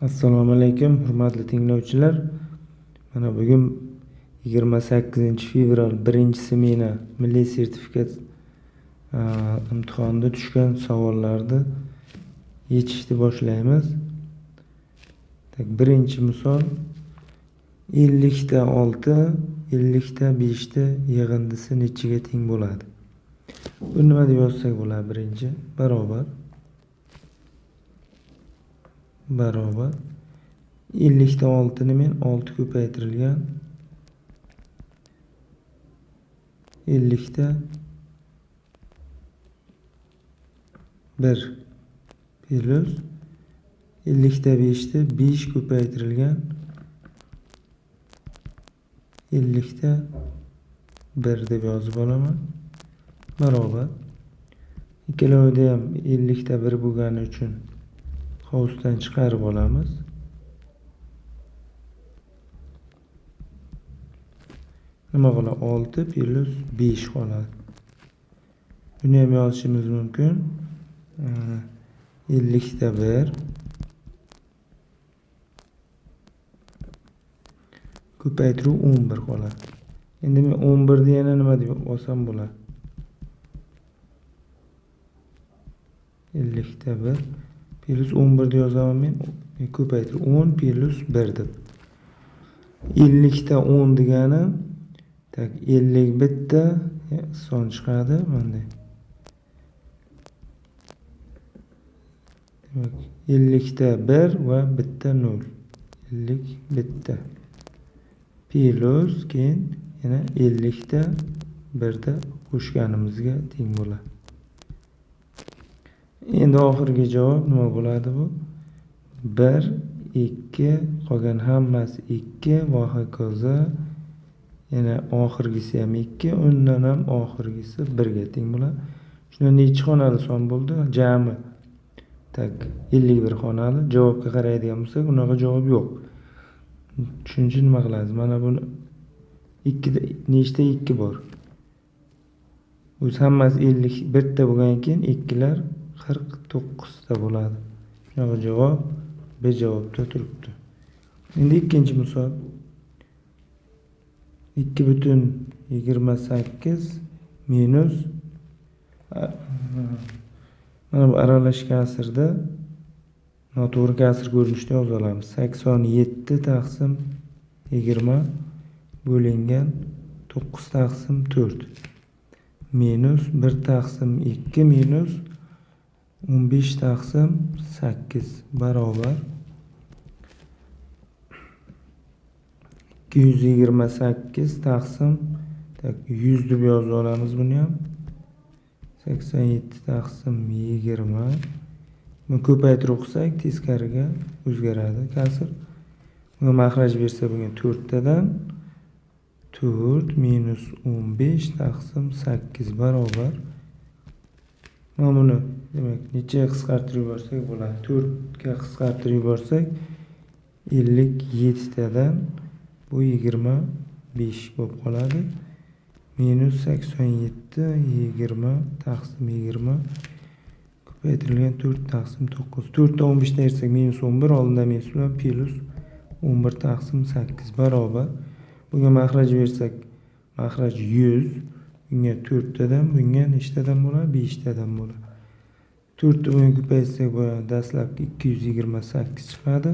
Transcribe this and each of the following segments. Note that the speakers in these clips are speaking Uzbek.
Assalomu alaykum, hurmatli tinglovchilar. Mana bugun 28-fevral 1-smena milliy sertifikat imtihonida tushgan savollarni yechishni boshlaymiz. Birinchi misol 50 ta 6, 50 ta 5 ta yig'indisi nechaga teng bo'ladi? Bu nima deb yozsak bo'ladi? Birinchi barobar 50 ta 6 ni men 6 ko'paytirilgan 50 ta 1 plus 50 ta 5 ta 5 ko'paytirilgan 50 ta 1 deb yozib olaman. Barobar ikkalovida ham 50 ta 1 bo'lgani uchun qovusdan chiqarib olamiz. Nima qoladi? 6 plus 5 qoladi. Buni ham yozishimiz mumkin. 50 ta 1 ko'paytiruv 11 qoladi. Endi men 11 ni yana nima deb olsam bo'ladi? 50 ta 1 plus 11 deb yozaman men. Ko'paytiruv 10 plus 1 deb. 50 ta 10 degani 50 bitta son chiqadi bunday. Demak 50 ta 1 va bitta 0. 50 bitta. Plus keyin yana 50 ta 1 da qo'shganimizga teng bo'ladi. Endi oxirgi javob nima bo'ladi bu? 1, 2, qolgan hammasi 2 va hokazo. Yana oxirgisi ham 2, undan ham oxirgisi 1 ga teng bo'ladi. Shunda necha xonali son bo'ldi? Jami 51 xonali. Javobga qaraydigan bo'lsak, unaqa javob yo'q. Shuning uchun nima qilamiz? Mana buni 2 da nechta 2 bor? O'zi hammasi 50 bitta bo'lgandan keyin 2 lar 49 ta bo'ladi. Shunaqa javob B javobda turibdi. Endi ikkinchi misol 2,28 minus mana bu aralash kasrda noto'g'ri kasr ko'rinishida yoza olamiz. 87 taqsim 20 bo'lingan 9 taqsim 4 minus 1 taqsim 2 minus 15 taqsim 8 barobar 228 taqsim 100 deb yozib olamiz buni ham. 87 taqsim 20. Buni ko'paytirib qilsak teskariga o'zgaradi kasr. Bunga maxraj bersa bunga 4 tadan 4 minus 15 taqsim 8 barobar. Mana buni demak necha qisqartirib yuborsak bo'ladi? 4 ga qisqartirib yuborsak 57 tadan bu 25 bo'lib qoladi. Minus 87 20 taqsim 20 ko'paytirilgan 4 taqsim 9. 4 dan 15 dan ayirsak minus 11, oldinda minus bilan plus 11 taqsim 8 barobar. Bunga maxraj bersak maxraj 100, bunga 4 tadan, bunga nechtadan bo'ladi? 5 tadan bo'ladi. 4 ni bunga ko'paytirsak bu dastlabki 228 chiqadi.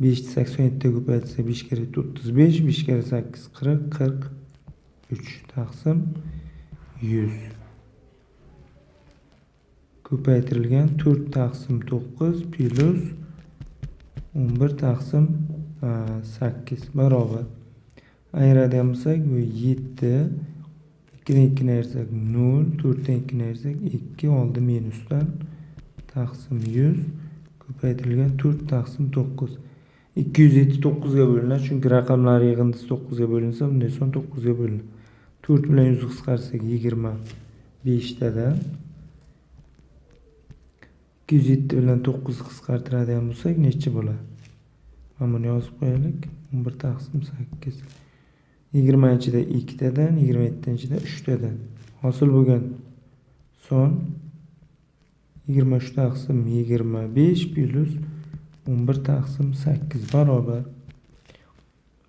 5 87 ga ko'paytirsak 5 kere 35, 5 kere 8 40, 43 taqsim 100. Ko'paytirilgan 4 taqsim 9 plus 11 taqsim 8 barobar. Ayiradigan bo'lsak bu 7, 2 dan 2 ni ayirsak 0, 4 dan 2 ni ayirsak 2, oldi minusdan taqsim 100 ko'paytirilgan 4 taqsim 9. 279 ga bo'linadi, chunki raqamlar yig'indisi 9 ga bo'linsa, bunday son 9 ga bo'linadi. 4 bilan 100 qisqarsak 25 tadan 207 bilan 9 qisqartiradigan bo'lsak necha bo'ladi? Mana buni yozib qo'yaylik. 11 taqsim 8. 20-da 2 tadan, 27-da 3 tadan. Hosil bo'lgan son 23 taqsim 25 plus 11 taqsim 8 barobar.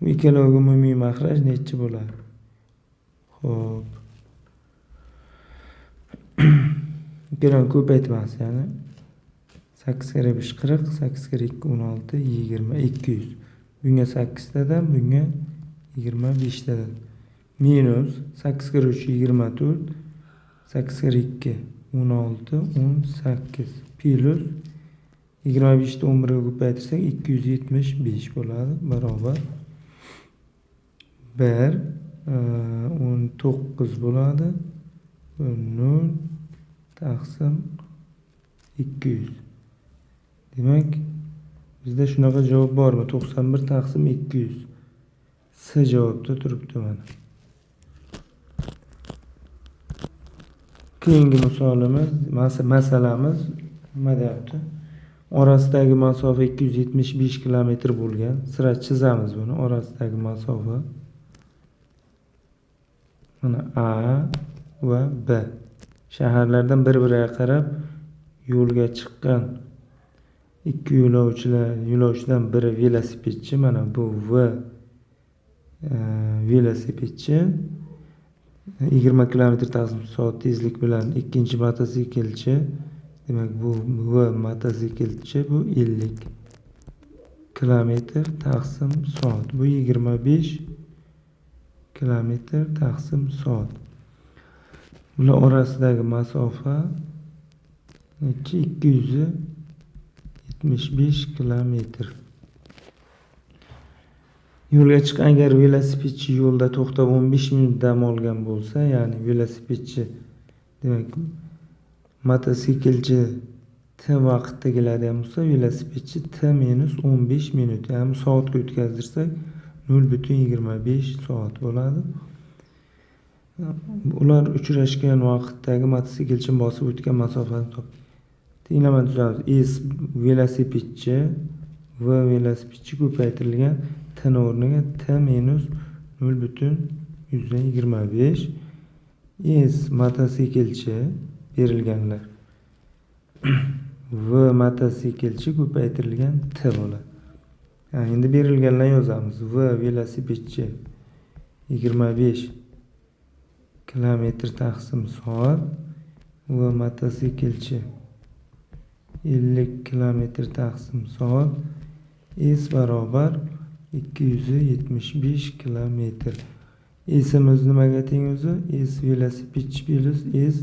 Bu ikkaloviga umumiy mahraj necha bo'ladi? Xo'p. Ikkalani ko'paytmas, ya'ni 8 kere 5 40, 8 kere 2 16, 20, 200. Bunga 8 tadan, bunga 25 tadan. Minus 8 kere 3 24, 8 kere 2 16, 18. Plus 25 ni 11 ga ko'paytirsak 275 bo'ladi, barobar 1 19 bo'ladi. 0 taqsim 200. Demak, bizda shunaqa javob bormi? 91 taqsim 200. C javobda turibdi mana. Keyingi misolimiz, masalamiz nima deyapti? Orasidagi masofa 275 kilometr bo'lgan. Sira chizamiz buni. Orasidagi masofa mana A va B. Shaharlardan bir-biriga qarab yo'lga chiqqan ikki yo'lovchidan biri velosipedchi, mana bu V velosipedchi 20 km taqsim soat tezlik bilan ikkinchi mototsiklchi, demak bu V mototsiklchi bu 50 km taqsim soat. Bu 25 km taqsim soat. Bular orasidagi masofa necha? 275 km. Yo'lga chiqqan agar velosipedchi yo'lda to'xtab 15 minut dam olgan bo'lsa, ya'ni velosipedchi, demak mototsiklchi T vaqtda keladigan bo'lsa, velosipedchi T minus 15 minut, ya'ni soatga o'tkazdirsak 0.25 soat bo'ladi. Ular uchrashgan vaqtdagi mototsiklchi bosib o'tgan masofani toping. Tenglama tuzamiz. S velosipedchi V velosipedchi ko'paytirilgan T o'rniga T minus 0.25 S mototsiklchi berilganlar. V mototsiklchi ko'paytirilgan T bo'ladi. Endi berilganlar yozamiz. V velosipedchi 25 km taqsim soat, V mototsiklchi 50 km taqsim soat, S barobar 275 km. S'imiz nimaga teng o'zi? S velosipedchi plus S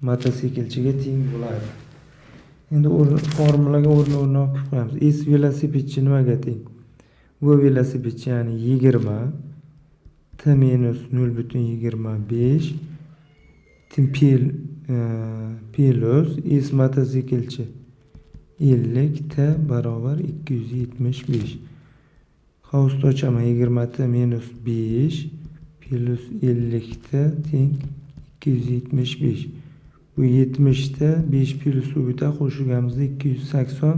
mototsiklchiga teng bo'ladi. Endi formulaga o'rni-o'rni olib qo'yamiz. S velosipedchi nimaga teng? V velosipedchi ya'ni 20 T minus 0.25 plus S mototsiklchi 50 T barobar 275. Qavusni ochaman. 20 T minus 5 plus 50 T teng 275. Bu 70 T 5 plus u bitta qo'shganimizda 280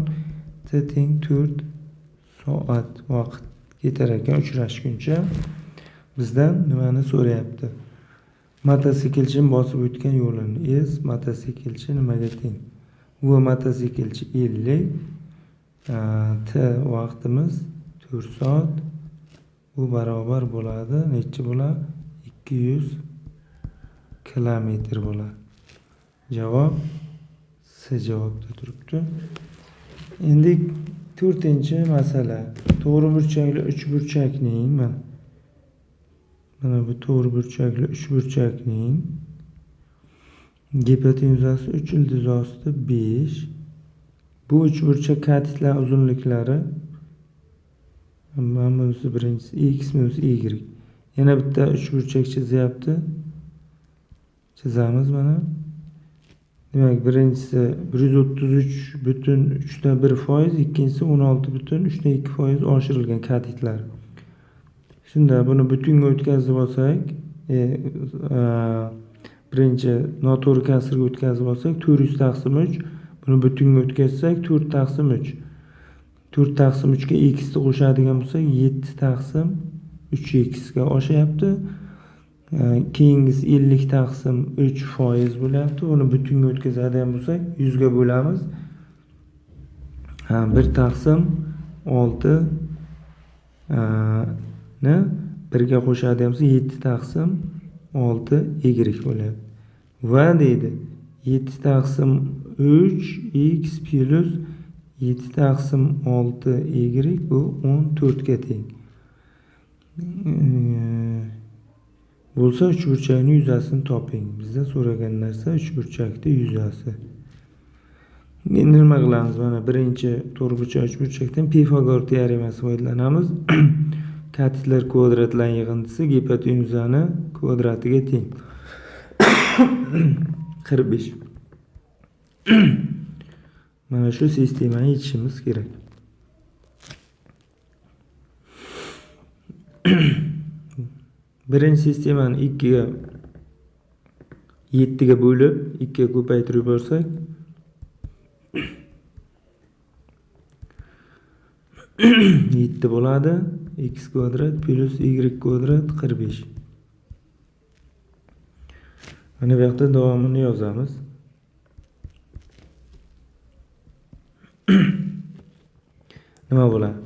T teng 4 soat vaqt ketar ekan uchrashguncha. Bizdan nimani so'rayapti? Mototsiklchini bosib o'tgan yo'lini. S mototsiklchi nimaga teng? V mototsiklchi 50, T vaqtimiz 4 soat. Bu barobar bo'ladi. Necha bo'ladi? 200 km bo'ladi. Javob C javobda turibdi. Endi 4-masala. To'g'ri burchakli uchburchakning mana bu to'g'ri burchakli uchburchakning gipotenzasi 3 ildiz osti 5. Bu uchburchak katiklar uzunliklari bunisi birinchisi x minus y. Yana bitta uchburchak chizyapti. Chizamiz mana. Demak, birinchisi 133.3%, ikkinchisi 16.3% oshirilgan katiklar. Shunda buni butunga o'tkazib olsak, birinchi noto'g'ri kasrga o'tkazib olsak 400 taqsim 3, buni butunga o'tkazsak 4 taqsim 3. 4 taqsim 3 ga x ni qo'shadigan bo'lsak 7 taqsim 3x ga oshyapti. Keyingisi 50 taqsim 3% bo'lyapti. Uni butunga o'tkazadigan bo'lsak 100 ga bo'lamiz. 1 taqsim 6 ni 1 ga qo'shadiganmiz 7 taqsim 6 y bo'ladi. Va deydi 7 taqsim 3 x plus 7 taqsim 6 y bu 14 ga teng. Bo'lsa uchburchakning yuzasini toping. Bizda so'ragan narsa uchburchakning yuzasi. Endi nima qilamiz? Mana birinchi to'rtburchak uchburchakdan Pifagor teoremasi foydalanamiz. Katitlar kvadratlarning yig'indisi gipotenuzani kvadratiga teng. 45. Mana shu sistemani yechishimiz kerak. Birinchi sistemani 2 ga 7 ga bo'lib 2 ga ko'paytirib yuborsak 7 bo'ladi. X kvadrat plus y kvadrat 45. Mana bu yoqda davomini yozamiz. Nima bo'ladi?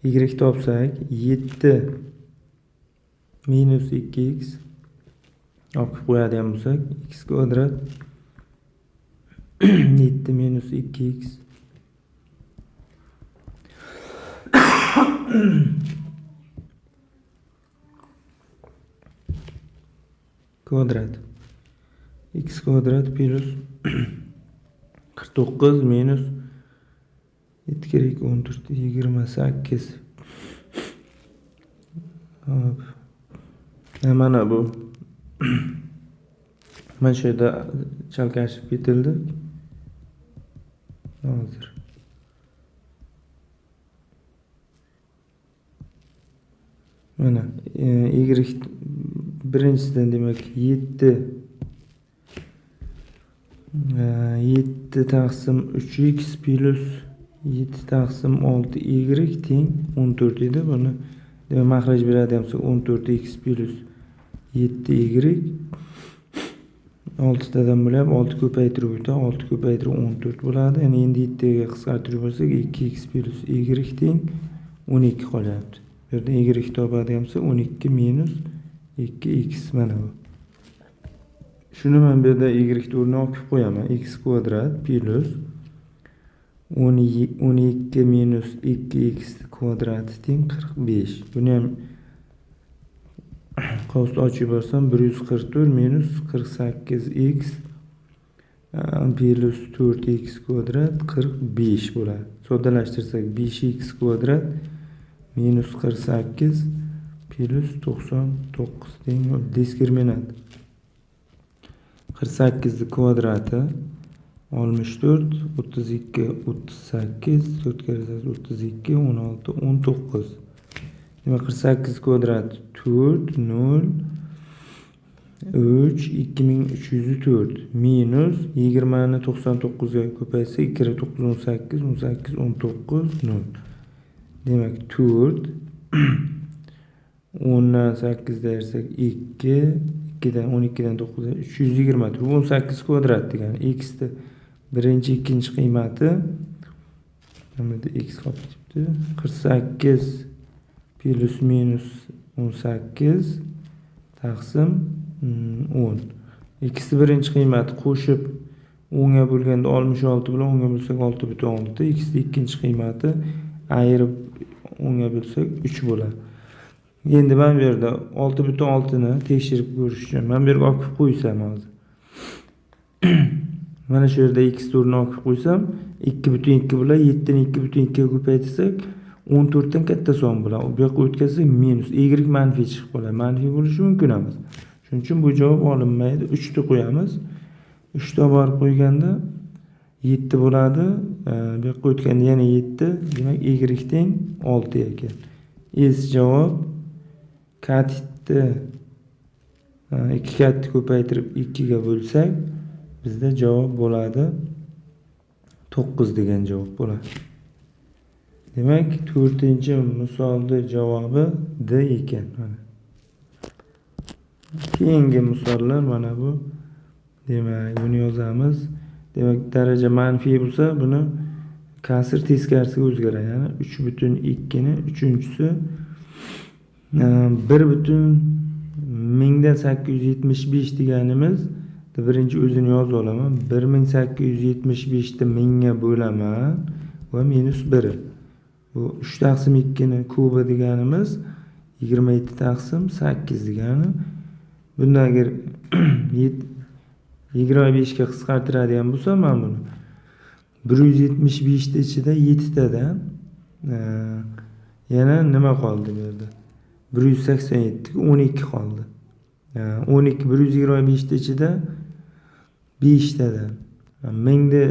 Y topsak 7 minus 2x olib qo'yadigan bo'lsak x kvadrat 7 minus 2x kvadrat x kvadrat plus 49 minus 7 14 28. Hop. Mana bu mana shu yerda chalkashib ketildi. Hozir mana y birinchisidan demak 7 taqsim 3x plus 7 taqsim 6y teng 14 edi. Buni demak maxraj beradigan bo'lsa 14x plus 7y 6 tadan bo'lib 6 ko'paytirib o'tsa 6 ko'paytirib 14 bo'ladi. Ya'ni endi 7 ga qisqartirib bo'lsak 2x plus y teng 12 qolyapti. Bu yerda y topadigan bo'lsa 12 minus 2x mana bu. Shuni men bu yerda y o'rniga olib qo'yaman. X kvadrat plus 12 minus 2x kvadrat teng 45. Buni ham qavsni ochib yuborsam 144 minus 48x plus 4x kvadrat 45 bo'ladi. Soddalashtirsak 5x kvadrat minus 48 plus 99 teng diskriminant. 48 ni kvadrati 64, 32, 38, 4 kere 32, 16, 19. Demak 48 kvadrat 4, 0, 3, 2304 minus 20 ni 99 ga ko'paysa 2 kere 9, 18, 18, 19, 0. Demak 4, 10 dan 8 dersak 2, 2dan 12 dan 9 ga 320. Bu 18 kvadrat degani x ni birinchi ikkinchi qiymati nimada x qolib ketibdi 48 plus minus 18 taqsim 10. X ni birinchi qiymati qo'shib 10 ga bo'lganda 66 bilan 10 ga bo'lsak 6,6. X ni ikkinchi qiymati ayirib 10 ga bo'lsak 3 bo'ladi. Endi men bu yerda 6,6 ni tekshirib ko'rish uchun men bu yerga olib qo'ysam hozir. Mana shu yerda x o'rniga olib qo'ysam 2,2 bilan 7 ni 2,2 ga ko'paytirsak 14 dan katta son bo'ladi. Bu yoqqa o'tkazsak minus y manfiy chiqib qoladi. Manfiy bo'lishi mumkin emas. Shuning uchun bu javob olinmaydi. 3 ni qo'yamiz. 3 ni borib qo'yganda 7 bo'ladi. Bu yoqqa o'tganda yana 7. Demak y teng 6 ekan. S javob katitni 2 katni ko'paytirib 2 ga bo'lsak bizda javob bo'ladi 9 degan javob bo'ladi. Demak 4-misolda javobi D ekan. Mana. Keyingi misollar mana bu. Demak, buni yozamiz. Demak, daraja manfiy bo'lsa, buni kasr teskarisiga o'zgaradi. Ya'ni 3,2 ni 3-inchisi 1,1875 deganimiz, birinchi o'zini yozib olaman. 1875 ni 1000 ga bo'laman va minus 1. Bu 3 taqsim 2 ni kubi deganimiz 27 taqsim 8 degani. Bunda agar 25 ga qisqartiradigan bo'lsam, men buni 175 ta ichida 7 tadan yana nima qoldi bu yerda? 187 ga 12 qoldi. 12 125 ta ichida 5 tadan 1000 da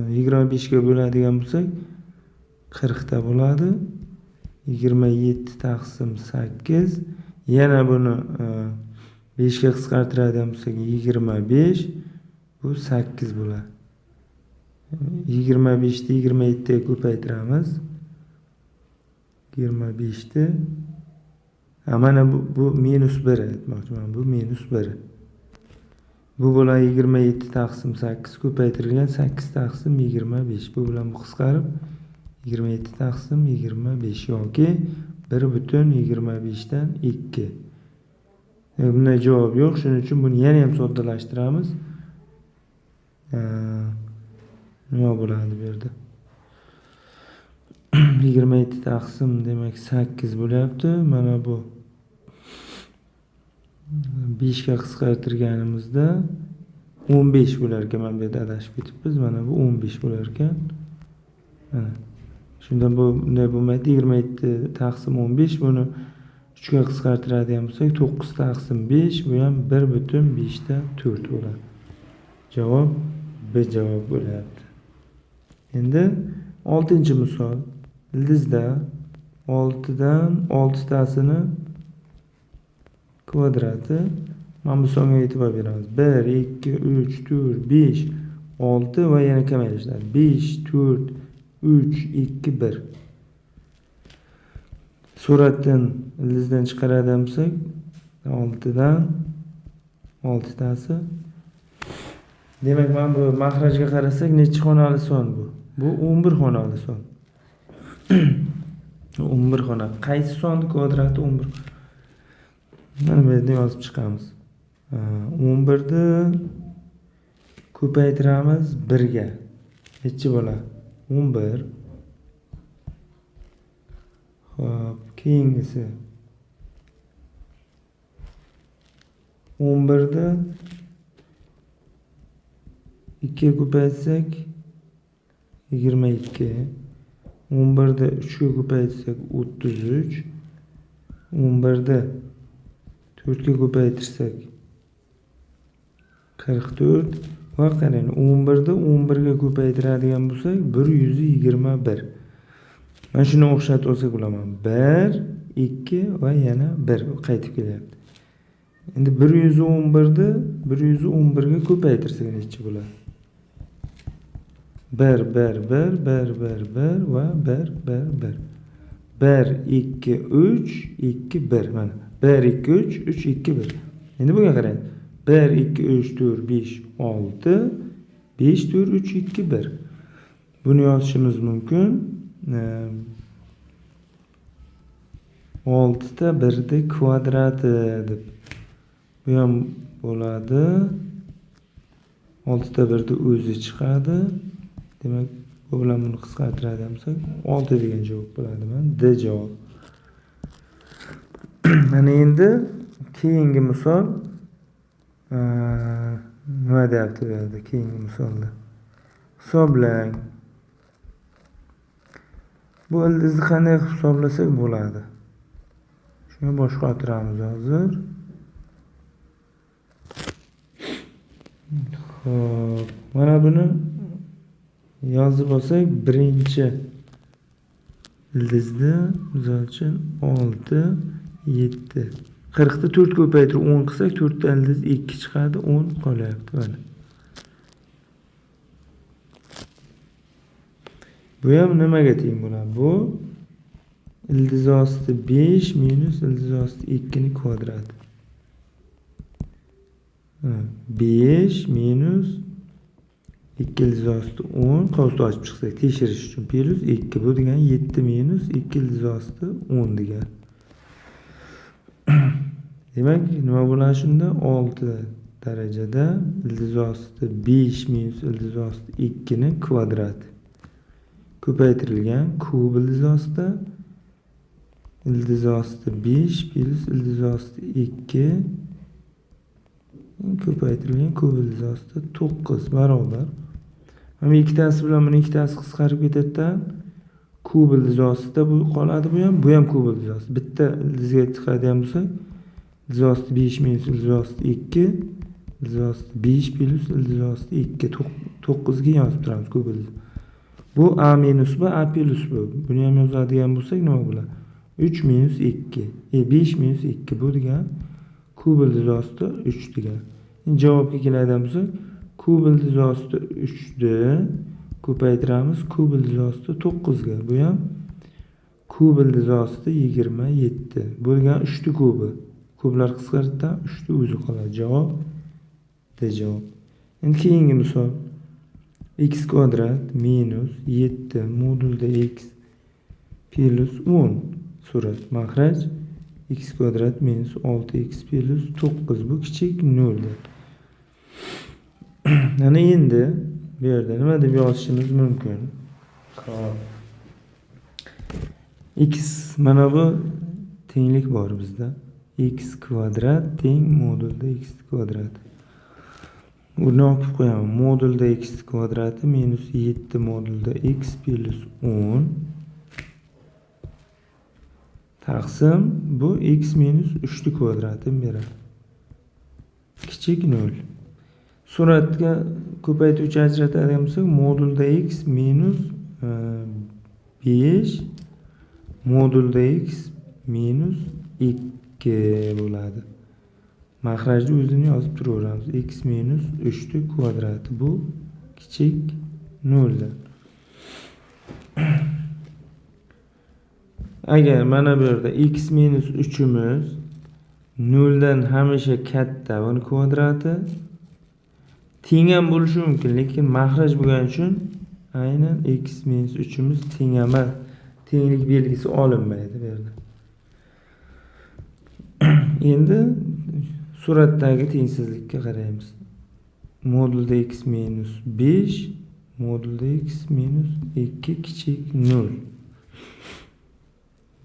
25 ga bo'ladigan bo'lsak 40 ta bo'ladi. 27 taqsim 8. Yana buni 5 ga qisqartiradigan bo'lsak 25, bu 8 bo'ladi. 25 ni 27 ga ko'paytiramiz. 25 ni mana bu minus 1 aytmoqchiman. Bu minus 1. Bu bo'ladi 27 taqsim 8 ko'paytirilgan 8 taqsim 25. Bu bilan bu qisqarib 27 taqsim 25 yoki 1,25 dan 2. Bunday javob yo'q. Shuning uchun buni yana ham soddalashtiramiz. Nima bo'ladi bu yerda? 27 taqsim demak 8 bo'lyapti. Mana bu 5 ga qisqartirganimizda 15 bo'lar ekan. Mana bu yerda adashib ketibmiz. Mana bu 15 bo'lar ekan. Mana. Shunda bu bunday bo'lmaydi. 27 taqsim 15 buni 3 ga qisqartiradigan bo'lsak 9 taqsim 5, bu ham 1,5 dan 4 bo'ladi. Javob B javob bo'lyapti. Endi 6-misol. Ildizda 6 dan 6 tasini kvadrati. Mana bu songa e'tibor beramiz. 1, 2, 3, 4, 5, 6 va yana kamayishlar. 5, 4, 3, 2, 1. Suratdan ildizdan chiqaradigan bo'lsak 6 dan 6 tasi. Demak, mana bu mahrajga qarasak necha xonali son bu? Bu 11 xonali son. 11 xona. Qaysi sonning kvadrati 11? Mana bu yerda yozib chiqamiz. 11 ni ko'paytiramiz 1 ga. Necha bo'ladi? 11. Xo'p, keyingisi 11 ni 2 ga ko'paytsak 22. 11 ni 3 ga ko'paytsak 33. 11 ni 4 ga ko'paytirsak 44 va qarang 11 ni 11 ga ko'paytiradigan bo'lsak 121. Mana shuni o'xshatib olsak bo'laman. 1, 2 va yana 1 qaytib kelyapti. Endi 111 ni 111 ga ko'paytirsak necha bo'ladi? 1, 1, 1, 1, 1, 1 va 1, 1, 1. 1, 2, 3, 2, 1. Mana 1, 2, 3, 3, 2, 1. Endi bunga qarang. 1, 2, 3, 4, 5, 6, 5, 4, 3, 2, 1. Buni yozishimiz mumkin. 6 ta 1 ni kvadrati deb. Bu ham bo'ladi. 6 ta 1 ni o'zi chiqadi. Demak, bu bilan buni qisqartiradigan bo'lsak 6 degan javob bo'ladi. Mana D javob. Mana endi keyingi misol nima deyapti bu yerda? Keyingi misolda hisoblang. Bu ildizni qanday hisoblasak bo'ladi? Shuni boshqa o'tiramiz hozir. Xo'p, mana buni yozib olsak, birinchi ildizni misol uchun 6, 7. 40 ni 4 ko'paytirib 10 qilsak, 4 ta ildiz 2 chiqadi, 10 qolyapti mana. Bu ham nimaga teng bo'ladi? Bu ildiz osti 5 minus ildiz osti 2 ni kvadrati. 5 minus 2 ildiz osti 10 qavsni ochib chiqsak tekshirish uchun plus 2 bu degani 7 minus 2 ildiz osti 10 degan. Demak, nima bo'ladi shunda? 6 darajada ildiz osti 5 minus ildiz osti 2 ning kvadrati ko'paytirilgan kub ildiz osti 5 plus ildiz osti 2 ko'paytirilgan kub ildiz osti 9 barobar. Mana ikkitasi bilan buni ikkitasi qisqarib ketadi. Kub ildiz ostida bu qoladi, bu ham kub ildiz osti. Bitta ildizga chiqadigan bo'lsak, ildiz osti 5 minus ildiz osti 2, ildiz osti 5 plus ildiz osti 2 9 ga yozib turamiz kub ildiz. Bu a minus bu, a plus bu. Buni ham yozadigan bo'lsak nima bo'ladi? 3 minus 2. 5 minus 2 bu degan kub ildiz osti 3 degan. Endi javobga keladigan bo'lsak, kub ildiz osti 3 ni ko'paytiramiz kub ildiz osti 9 ga. Bu ham kub ildiz osti 27. Bu degan 3 ni kubi. Kublar qisqardi, 3 ni o'zi qoladi. Javob D javob. Endi keyingi misol. X kvadrat minus 7 modulda x plus 10 surat. Mahraj x kvadrat minus 6x plus 9 bu kichik 0 dir. Ana endi bu yerda nima deb yozishimiz mumkin? Xo'p. X mana bu tenglik bor bizda. X kvadrat teng modulda x kvadrat. Uni olib qo'yaman. Modulda x kvadrati minus 7 modulda x plus 10 taqsim bu x minus 3 ni kvadratini beradi. Kichik 0. Suratga ko'paytiruvchi ajratadigan bo'lsak, modulda x minus 5 modulda x minus 2 bo'ladi. Mahrajni o'zini yozib turaveramiz. X minus 3 ni kvadrati bu kichik 0 dir. Agar mana bu yerda x minus 3 imiz 0 dan hamisha katta buni kvadrati teng ham bo'lishi mumkin, lekin mahraj bo'lgani uchun aynan x minus 3 imiz teng emas. Tenglik belgisi olinmaydi bu yerda. Endi suratdagi tengsizlikka qaraymiz. Modulda x minus 5 modulda x minus 2 kichik 0.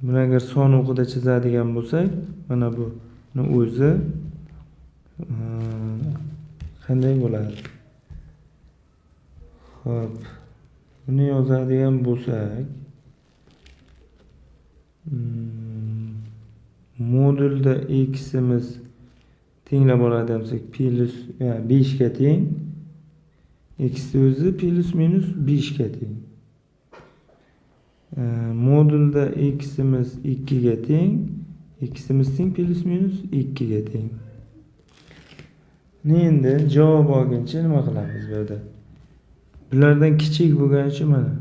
Buni agar son o'qida chizadigan bo'lsak, mana bu o'zi qanday bo'ladi? Xo'p. Buni yozadigan bo'lsak, modulda x imiz tenglab oladigan bo'lsak, plus 5 ga teng. X o'zi plus minus 5 ga teng. Modulda x imiz 2 ga teng. X imiz teng plus minus 2 ga teng. Endi javob olguncha nima qilamiz bu yerda? Bulardan kichik bo'lgani uchun mana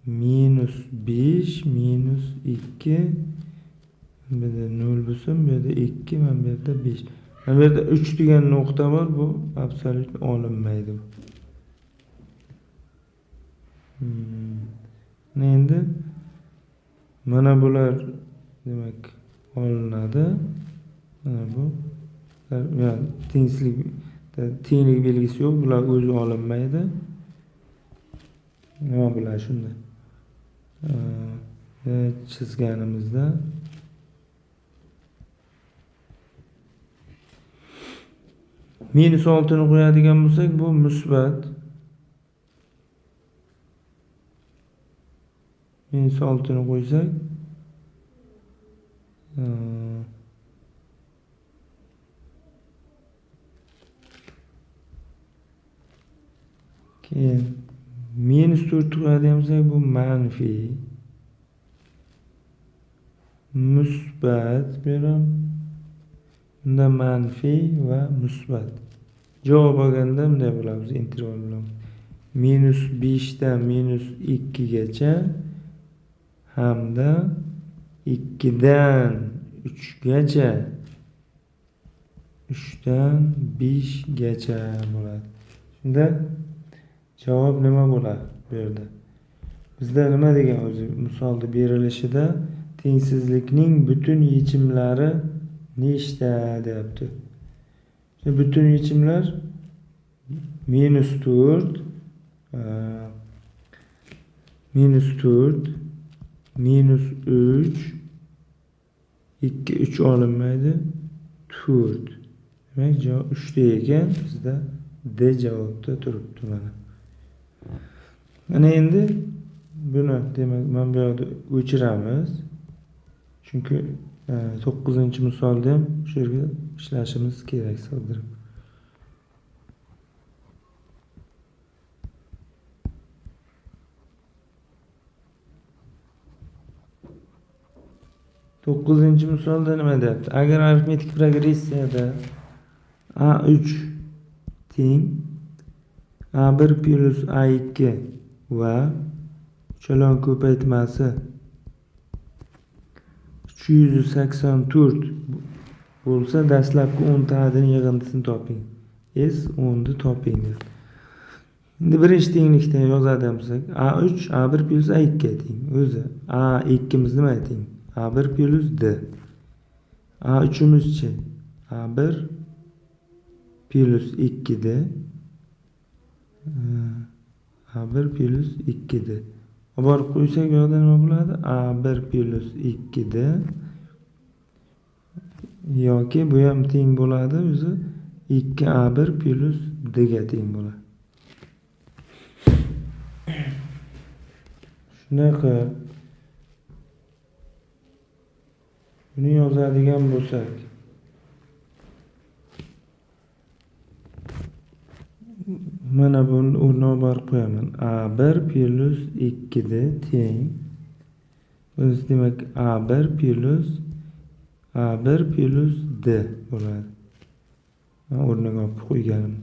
minus 5 minus 2 bu yerda 0 bo'lsin, bu yerda 2, mana bu yerda 5. Mana bu yerda 3 degan nuqta bor, bu absolut olinmaydi. Endi mana bular demak olinadi. Mana bu yani tenglik belgisi yo'q, bular o'zi olinmaydi. Nima bo'ladi shunda? Chizganimizda minus 6 ni qo'yadigan bo'lsak, bu musbat. Minus 6 ni qo'ysak, keyin minus 4 qo'yadigan bo'lsak, bu manfiy. Musbat bilan bunda manfiy va musbat. Javob olganda bunday bo'ladi interval bilan. Minus 5 dan minus 2 gacha hamda 2 dan 3 gacha 3 dan 5 gacha bo'ladi. Shunda Javob nima bo'ladi bu yerda? Bizda nima degan o'zi misolda berilishida tengsizlikning butun yechimlari nechta deyapti. Butun yechimlar -4 -4 -3 2 3 olinmaydi 4. Demak javob 3 ta ekan, bizda D javobda turibdi mana. Mana endi buni demak mana bu yerda o'chiramiz. Chunki 9-misolda ham shu yerga ishlashimiz kerak sig'dirib. To'qqizinchi misolda nima deyapti? Agar arifmetik progressiyada A3 teng A1 plus A2 va uchalon ko'paytmasi 384 bo'lsa, dastlabki 10 ta adadning yig'indisini toping. S10 ni toping. Endi birinchi tenglikda yozadigan bo'lsak, A3 A1 plus A2 teng. O'zi A2 miz nima teng? A1 plus D. A3'ümüzçi A1 plus 2D. A1 plus 2D. Borib qo'ysak bu yerda nima bo'ladi? A1 plus 2D yoki bu ham teng bo'ladi, o'zi 2A1 plus D ga teng bo'ladi. Shunaqa buni yozadigan bo'lsak, mana buni o'rniga borib qo'yaman. A1 plus 2D teng. Biz demak A1 plus D bo'ladi. O'rniga olib qo'yganim.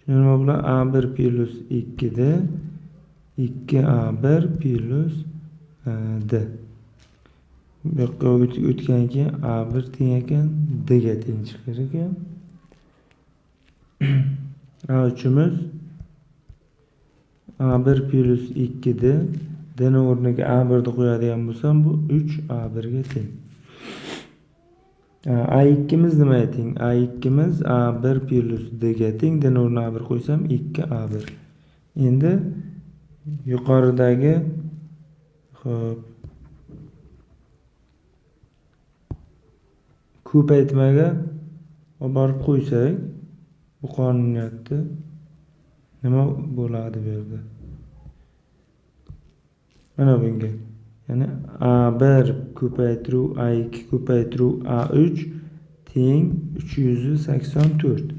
Shuna bilan A1 plus 2D 2A1 plus D. Bu yoqqa o'tgan keyin A1 teng ekan, D ga teng chiqar ekan. A3'ümüz A1 plus 2D. D'ni o'rniga A1 ni qo'yadigan bo'lsam, bu 3A1 ga teng. A2'miz nima teng? A2'miz A1 plus D ga teng. D'ni o'rniga A1 qo'ysam 2A1. Endi yuqoridagi ko'paytmaga olib borib qo'ysak, bu qonuniyatda nima bo'ladi bu yerda? Mana bunga. Ya'ni A1 ko'paytiruv A2 ko'paytiruv A3 teng 384.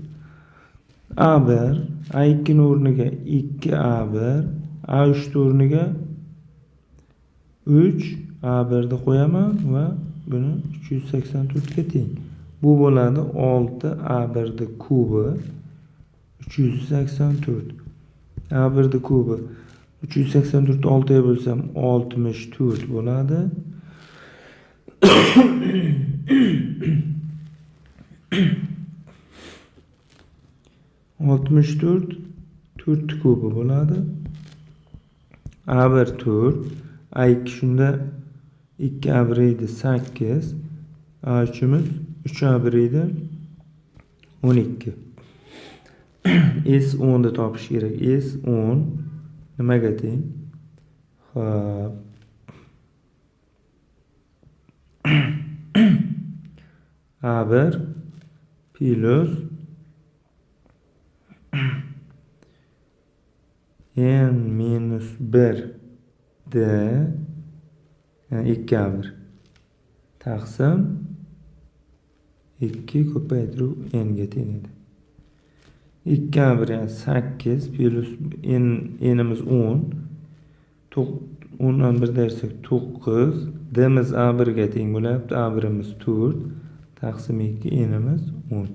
A1 A2 ning o'rniga 2A1, A3 ning o'rniga 3A1 ni qo'yaman va buni 384 ga teng. Bu bo'ladi 6A1 ni kubi 384. A1 ni kubi 384 6 ga bo'lsam 64 bo'ladi. 64 4 kubi bo'ladi. A1 4, A2 shunda 2A1 edi 8, A3'ümüz 3A1 edi 12. S10 ni topish kerak. S10 nimaga teng? Xo'p. A1 plus n minus 1 D yani 2A1 taqsim 2 ko'paytiruv n ga teng edi. 2A1 yani 8 plus n'imiz 10. 10'dan 1 dersek 9. D'miz A1 ga teng bo'lyapti. A1'imiz 4. Taqsim 2 n'imiz 10.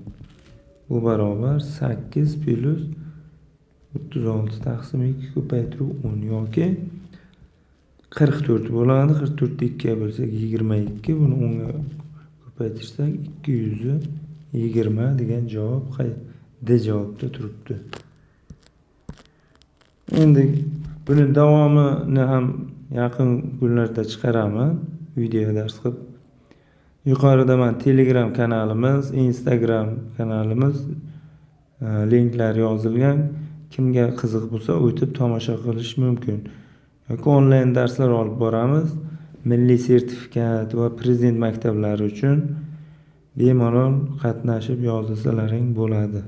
Bu barobar 8 plus 36 taqsim 2 ko'paytiruv 10 yoki 44 bo'ladi. 44 ni 2 ga bo'lsak 22. Buni 10 ga ko'paytirsak 220 degan javob D javobda turibdi. Endi buni davomini ham yaqin kunlarda chiqaraman, video dars qilib. Yuqorida mana Telegram kanalimiz, Instagram kanalimiz linklar yozilgan. Kimga qiziq bo'lsa o'tib tomosha qilish mumkin. Yoki onlayn darslar olib boramiz. Milliy sertifikat va prezident maktablari uchun bemalol qatnashib yozilsalaring bo'ladi.